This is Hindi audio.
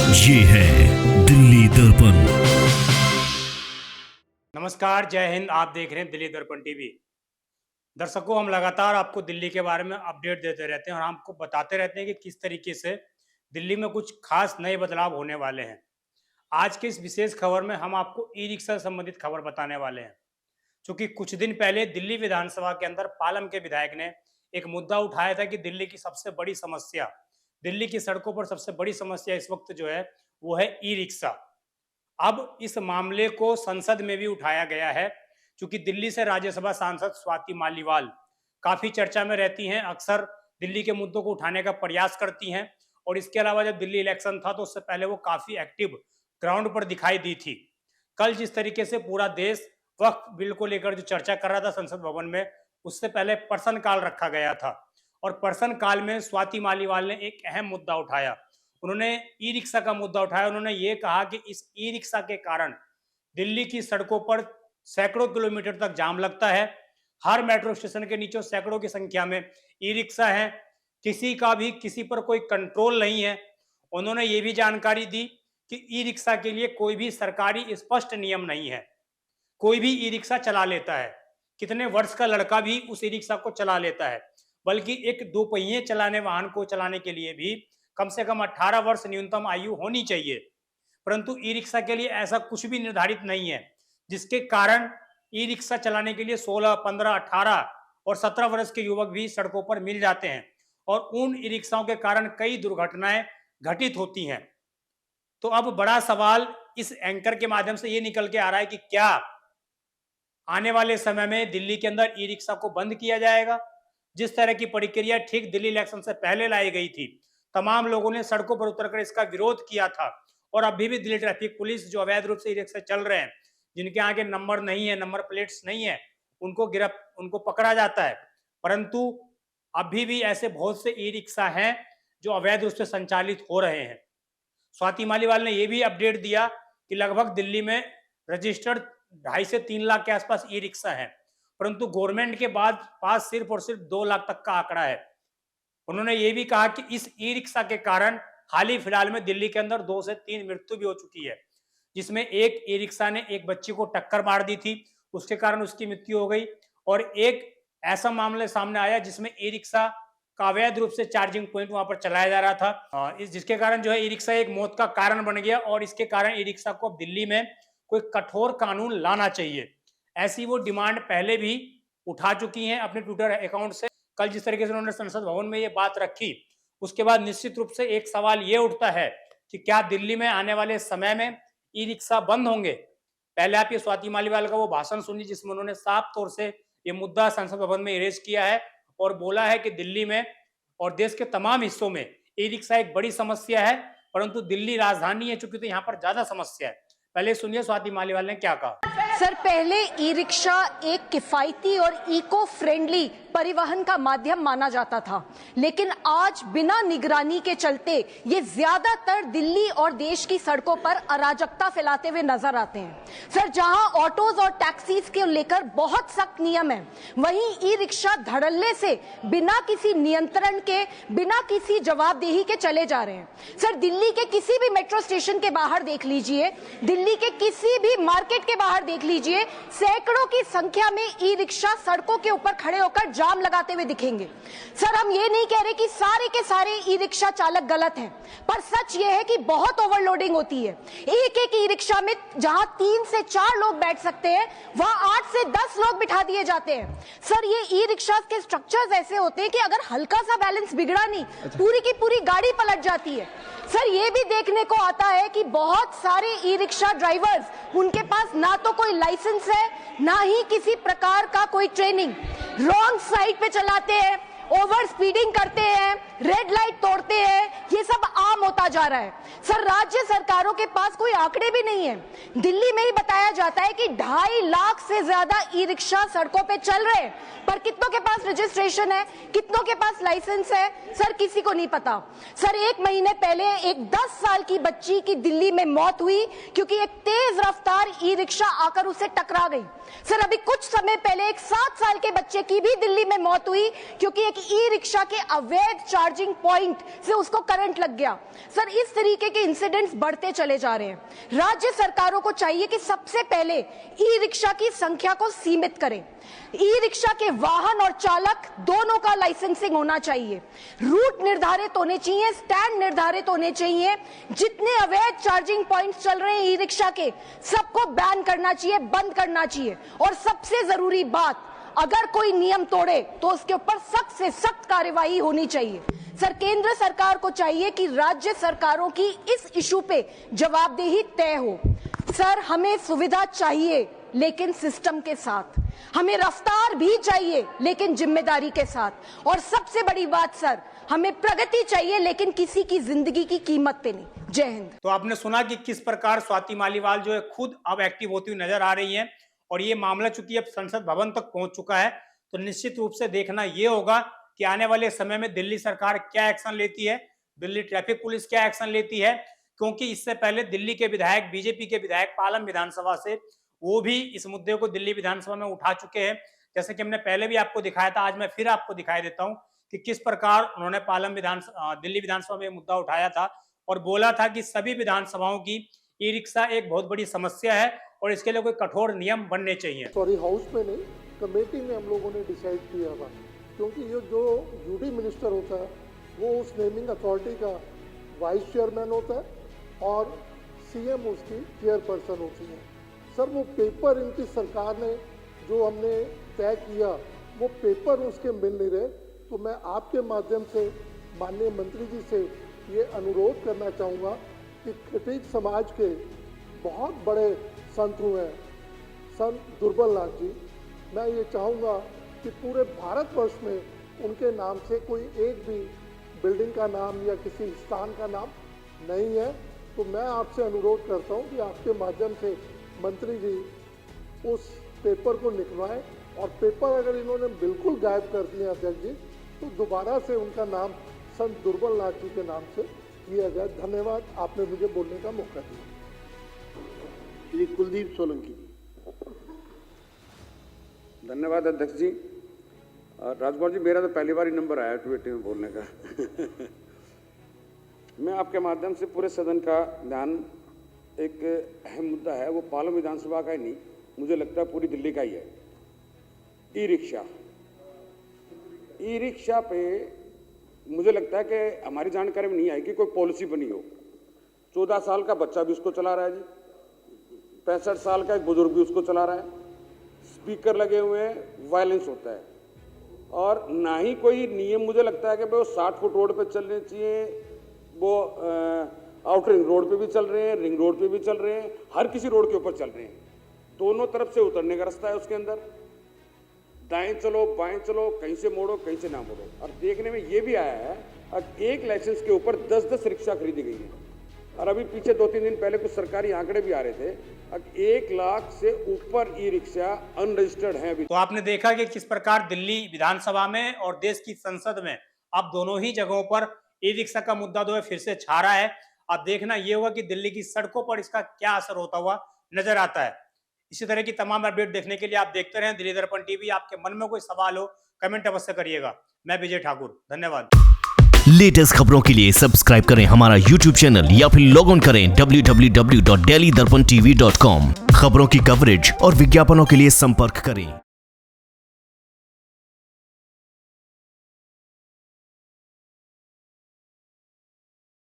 ये है दिल्ली दर्पण। नमस्कार, जय हिंद। आप देख रहे हैं दिल्ली दर्पण टीवी। दर्शकों, हम लगातार आपको दिल्ली के बारे में अपडेट देते रहते हैं और आपको बताते रहते हैं कि किस तरीके से दिल्ली में कुछ खास नए बदलाव होने वाले हैं। आज के इस विशेष खबर में हम आपको ई रिक्शा से संबंधित खबर बताने वाले हैं। क्योंकि कुछ दिन पहले दिल्ली विधानसभा के अंदर पालम के विधायक ने एक मुद्दा उठाया था कि दिल्ली की सबसे बड़ी समस्या, दिल्ली की सड़कों पर सबसे बड़ी समस्या इस वक्त जो है वो है ई रिक्शा। अब इस मामले को संसद में भी उठाया गया है, क्योंकि दिल्ली से राज्यसभा सांसद स्वाति मालीवाल काफी चर्चा में रहती हैं, अक्सर दिल्ली के मुद्दों को उठाने का प्रयास करती हैं। और इसके अलावा जब दिल्ली इलेक्शन था तो उससे पहले वो काफी एक्टिव ग्राउंड पर दिखाई दी थी। कल जिस तरीके से पूरा देश वक्फ बिल को लेकर जो चर्चा कर रहा था संसद भवन में, उससे पहले प्रश्नकाल रखा गया था और प्रश्नकाल में स्वाति मालीवाल ने एक अहम मुद्दा उठाया। उन्होंने ई रिक्शा का मुद्दा उठाया। उन्होंने ये कहा कि इस ई रिक्शा के कारण दिल्ली की सड़कों पर सैकड़ों किलोमीटर तक जाम लगता है। हर मेट्रो स्टेशन के नीचे सैकड़ों की संख्या में ई रिक्शा है। किसी का भी किसी पर कोई कंट्रोल नहीं है। उन्होंने ये भी जानकारी दी कि ई रिक्शा के लिए कोई भी सरकारी स्पष्ट नियम नहीं है। कोई भी ई रिक्शा चला लेता है, कितने वर्ष का लड़का भी उस ई रिक्शा को चला लेता है। बल्कि एक दो पहिए चलाने वाहन को चलाने के लिए भी कम से कम 18 वर्ष न्यूनतम आयु होनी चाहिए। परंतु ई रिक्शा के लिए ऐसा कुछ भी निर्धारित नहीं है, जिसके कारण ई रिक्शा चलाने के लिए 16, 15, 18 और 17 वर्ष के युवक भी सड़कों पर मिल जाते हैं और उन ई रिक्शाओं के कारण कई दुर्घटनाएं घटित होती हैं। तो अब बड़ा सवाल इस एंकर के माध्यम से ये निकल के आ रहा है कि क्या आने वाले समय में दिल्ली के अंदर ई रिक्शा को बंद किया जाएगा? जिस तरह की प्रक्रिया ठीक दिल्ली इलेक्शन से पहले लाई गई थी, तमाम लोगों ने सड़कों पर उतरकर इसका विरोध किया था और अभी भी दिल्ली ट्रैफिक पुलिस जो अवैध रूप से ई रिक्शा चल रहे हैं, जिनके आगे नंबर नहीं है, नंबर प्लेट्स नहीं है, उनको पकड़ा जाता है। परंतु अभी भी ऐसे बहुत से ई रिक्शा हैं जो अवैध रूप से संचालित हो रहे हैं। स्वाति मालीवाल ने यह भी अपडेट दिया कि लगभग दिल्ली में रजिस्टर्ड 2.5 से 3 लाख के आसपास ई रिक्शा है, परंतु गवर्नमेंट के पास सिर्फ और सिर्फ 2 लाख तक का आंकड़ा है। उन्होंने ये भी कहा कि इस ई रिक्शा के कारण हाल ही फिलहाल में दिल्ली के अंदर 2 से 3 मृत्यु भी हो चुकी है, जिसमें एक ई रिक्शा ने एक बच्ची को टक्कर मार दी थी, उसके कारण उसकी मृत्यु हो गई। और एक ऐसा मामला सामने आया जिसमें ई रिक्शा का अवैध रूप से चार्जिंग पॉइंट वहां पर चलाया जा रहा था, जिसके कारण जो है ई रिक्शा एक मौत का कारण बन गया। और इसके कारण ई रिक्शा को अब दिल्ली में कोई कठोर कानून लाना चाहिए, ऐसी वो डिमांड पहले भी उठा चुकी हैं अपने ट्विटर अकाउंट से। कल जिस तरीके से उन्होंने संसद भवन में ये बात रखी, उसके बाद निश्चित रूप से एक सवाल ये उठता है कि क्या दिल्ली में आने वाले समय में ई रिक्शा बंद होंगे? पहले आप ये स्वाति मालीवाल का वो भाषण सुनिए जिसमें उन्होंने साफ तौर से ये मुद्दा संसद भवन में रेज किया है और बोला है कि दिल्ली में और देश के तमाम हिस्सों में ई रिक्शा एक बड़ी समस्या है, परंतु दिल्ली राजधानी है चूंकि तो यहाँ पर ज्यादा समस्या है। पहले सुनिए स्वाति मालीवाल ने क्या कहा। सर, पहले ई रिक्शा एक किफायती और इको फ्रेंडली परिवहन का माध्यम माना जाता था, लेकिन आज बिना निगरानी के चलते ये ज्यादातर दिल्ली और देश की सड़कों पर अराजकता फैलाते हुए नजर आते हैं। सर, जहां ऑटोज और टैक्सीज के लेकर बहुत सख्त नियम है, वहीं ई रिक्शा धड़ल्ले से बिना किसी नियंत्रण के, बिना किसी जवाबदेही के चले जा रहे हैं। सर, दिल्ली के किसी भी मेट्रो स्टेशन के बाहर देख लीजिए, दिल्ली के किसी भी मार्केट के बाहर देख लीजिए, सैकड़ों की संख्या में ई रिक्शा सड़कों के ऊपर खड़े होकर जाम लगाते हुए दिखेंगे। सर, हम ये नहीं कह रहे कि सारे के सारे ई रिक्शा चालक गलत हैं, पर सच ये है कि बहुत ओवरलोडिंग होती है। एक एक ई रिक्शा में जहां 3 से 4 लोग बैठ सकते हैं, वहां 8 से 10 लोग बिठा दिए जाते हैं। सर, ये ई रिक्शा के स्ट्रक्चर्स ऐसे होते हैं कि अगर हल्का सा बैलेंस बिगड़ा नहीं, पूरी की पूरी गाड़ी पलट जाती है। सर, ये भी देखने को आता है कि बहुत सारे ई रिक्शा ड्राइवर्स, उनके पास ना तो कोई लाइसेंस है, ना ही किसी प्रकार का कोई ट्रेनिंग, रॉन्ग साइड पे चलाते हैं, ओवर स्पीडिंग करते हैं, रेड लाइट तोड़ते हैं, ये सब आम होता जा रहा है। सर, राज्य सरकारों के पास कोई आंकड़े भी नहीं है। दिल्ली में ही बताया जाता है कि 2.5 लाख से ज्यादा ई रिक्शा सड़कों पे चल रहे हैं, पर कितनों के पास रजिस्ट्रेशन है, कितनों के पास लाइसेंस है, सर किसी को नहीं पता। सर, 1 महीने पहले एक 10 साल की बच्ची की दिल्ली में मौत हुई क्योंकि एक तेज रफ्तार ई रिक्शा आकर उसे टकरा गई। सर, अभी कुछ समय पहले एक 7 साल के बच्चे की भी दिल्ली में मौत हुई क्योंकि एक ई रिक्शा के अवैध चार्जिंग पॉइंट से उसको करंट लग गया। सर, इस तरीके के इंसिडेंट्स बढ़ते चले जा रहे हैं। राज्य सरकारों को चाहिए कि सबसे पहले ई रिक्शा की संख्या को सीमित करें। ई रिक्शा के वाहन और चालक दोनों का लाइसेंसिंग होना चाहिए, रूट निर्धारित होने चाहिए, स्टैंड निर्धारित होने चाहिए। जितने अवैध चार्जिंग पॉइंट्स चल रहे हैं ई रिक्शा के, सबको बैन करना चाहिए, बंद करना चाहिए। और सबसे जरूरी बात, अगर कोई नियम तोड़े तो उसके ऊपर सख्त से सख्त कार्यवाही होनी चाहिए। सर, केंद्र सरकार को चाहिए कि राज्य सरकारों की इस इशू पे जवाबदेही तय हो। सर, हमें सुविधा चाहिए लेकिन सिस्टम के साथ, हमें रफ्तार भी चाहिए लेकिन जिम्मेदारी के साथ, और सबसे बड़ी बात सर, हमें प्रगति चाहिए लेकिन किसी की जिंदगी की कीमत पे नहीं। जय हिंद। तो आपने सुना कि किस प्रकार स्वाति मालीवाल जो है खुद अब एक्टिव होती हुई नजर आ रही है, और ये मामला चूंकि अब संसद भवन तक पहुंच चुका है, तो निश्चित रूप से देखना ये होगा कि आने वाले समय में दिल्ली सरकार क्या एक्शन लेती है, दिल्ली ट्रैफिक पुलिस क्या एक्शन लेती है। क्योंकि इससे पहले दिल्ली के विधायक, बीजेपी के विधायक पालम विधानसभा से, वो भी इस मुद्दे को दिल्ली विधानसभा में उठा चुके हैं। जैसे कि हमने पहले भी आपको दिखाया था, आज मैं फिर आपको दिखाई देता हूं कि किस प्रकार उन्होंने दिल्ली विधानसभा में मुद्दा उठाया था और बोला था कि सभी विधानसभाओं की ई रिक्शा एक बहुत बड़ी समस्या है और इसके लिए कोई कठोर नियम बनने चाहिए। सॉरी, हाउस में नहीं, कमेटी में हम लोगों ने डिसाइड किया था, क्योंकि ये जो यूडी मिनिस्टर होता है वो उस नेमिंग अथॉरिटी का वाइस चेयरमैन होता है और सीएम उसकी चेयरपर्सन होती है। सर, वो पेपर इनकी सरकार ने जो हमने तय किया, वो पेपर उसके मिल नहीं रहे, तो मैं आपके माध्यम से माननीय मंत्री जी से ये अनुरोध करना चाहूँगा कि खटीक समाज के बहुत बड़े संत हुए हैं, संत दुर्बल नाथ जी, मैं ये चाहूँगा कि पूरे भारतवर्ष में उनके नाम से कोई एक भी बिल्डिंग का नाम या किसी स्थान का नाम नहीं है। तो मैं आपसे अनुरोध करता हूँ कि आपके माध्यम से मंत्री जी उस पेपर को निकलवाएं, और पेपर अगर इन्होंने बिल्कुल गायब कर दिए अध्यक्ष जी, तो दोबारा से उनका नाम संत दुर्बल नाथ जी के नाम से किया जाए। धन्यवाद, आपने मुझे बोलने का मौका दिया। श्री कुलदीप सोलंकी जी। धन्यवाद अध्यक्ष जी। राजकुमार जी, मेरा तो पहली बार ही नंबर आया ट्विटर में बोलने का। मैं आपके माध्यम से पूरे सदन का ध्यान, एक अहम मुद्दा है, वो पालम विधानसभा का ही नहीं, मुझे लगता है पूरी दिल्ली का ही है। ई रिक्शा, ई रिक्शा पे मुझे लगता है कि हमारी जानकारी में नहीं आई कि कोई पॉलिसी बनी हो। 14 साल का बच्चा भी उसको चला रहा है जी, 65 साल का एक बुजुर्ग भी उसको चला रहा है, स्पीकर लगे हुए हैं, वायलेंस होता है, और ना ही कोई नियम मुझे लगता है कि भाई वो 60 फुट रोड पे चलने चाहिए, वो आउटर रिंग रोड पे भी चल रहे हैं, रिंग रोड पे भी चल रहे हैं, हर किसी रोड के ऊपर चल रहे हैं। दोनों तरफ से उतरने का रास्ता है उसके अंदर, दाएं चलो बाएं चलो, कहीं से मोड़ो कहीं से ना मोड़ो। और देखने में ये भी आया है अब एक लाइसेंस के ऊपर 10-10 रिक्शा खरीदी गई है, और अभी पीछे 2-3 दिन पहले कुछ सरकारी आंकड़े भी आ रहे थे, अब 1 लाख से ऊपर ई रिक्शा अनरजिस्टर्ड है अभी। तो आपने देखा कि किस प्रकार दिल्ली विधानसभा में और देश की संसद में अब दोनों ही जगहों पर ई रिक्शा का मुद्दा जो है फिर से छा रहा है। अब देखना यह होगा कि दिल्ली की सड़कों पर इसका क्या असर होता हुआ नजर आता है। इसी तरह की तमाम अपडेट देखने के लिए आप देखते रहें दिल्ली दर्पण टीवी। आपके मन में कोई सवाल हो, कमेंट अवश्य करिएगा। मैं विजय ठाकुर, धन्यवाद। लेटेस्ट खबरों के लिए सब्सक्राइब करें हमारा YouTube चैनल या फिर लॉग ऑन करें www.delhidarpantv.com। खबरों की कवरेज और विज्ञापनों के लिए संपर्क करें।